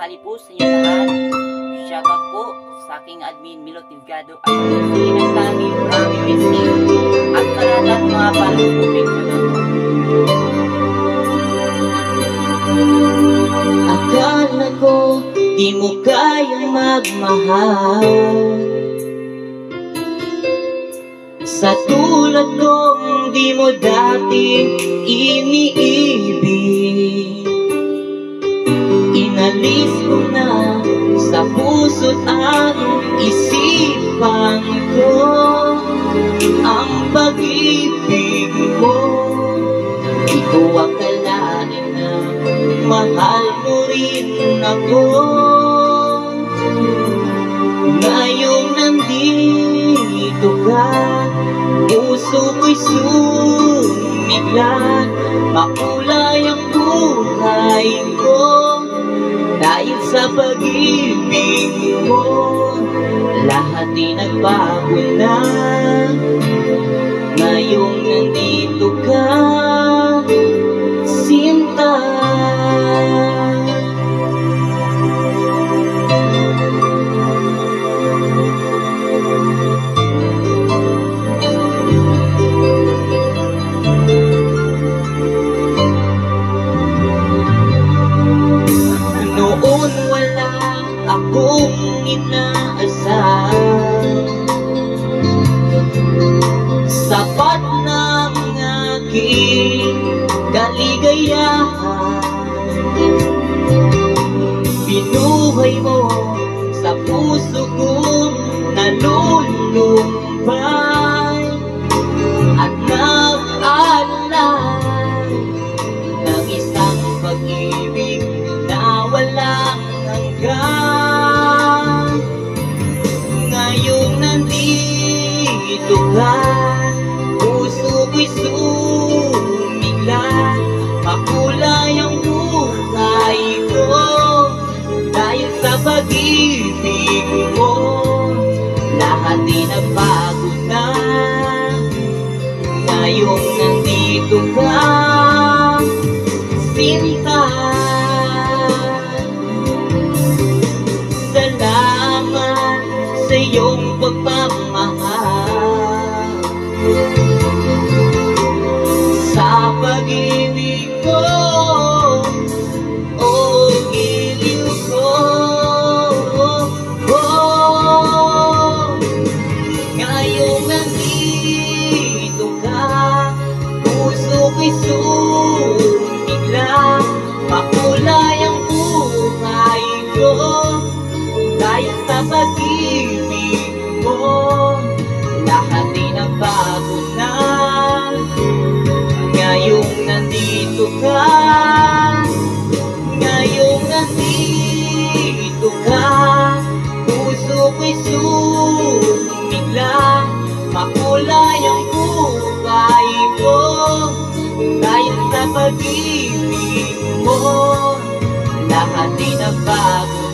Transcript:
tanghali po sa inyo lahat. Shoutout po sa aking admin Milo Tivgado at si Inang Tani, Rami Whiskey at sa lahat ng mga palugubing Akala ko di mo kayang magmahal sa tulad kong di mo dating iniibig. Inalis ko na sa puso't ang isipan ko ang pag-ibig mo. Di ko akalain na mahal mo rin ako. Ngayong nandito ka, puso ko'y sumigla. Makulay ang buhay ko dahil sa pag-ibig mo. Lahat ay nagbago na ngayong nandito ka, Sinta. Noon wala akong inaasahan, sapat ng aking kaligayahan. Binuhay mo sa puso kong nalulumbay at nag-alay ng isang pag-ibig na walang hanggan. Ngayong nandito ka, puso ko'y sumigla. Makulay ang buhay ko dahil sa pag-ibig mo. Lahat ay nagbago na ngayong nandito ka, Sinta. Salamat sa iyong pagmamahal, sa pag-ibig ko, oh giliw ko. Ngayong nandito ka, puso ko'y sumigla. Makulay ang buhay ko dahil sa pag-ibig mo. Lahat ay nagbago na ngayong nandito ka. Ngayong nandito ka, puso ko'y sumigla. Makulay ang buhay ko dahil sa pag-ibig mo. Lahat ay nagbago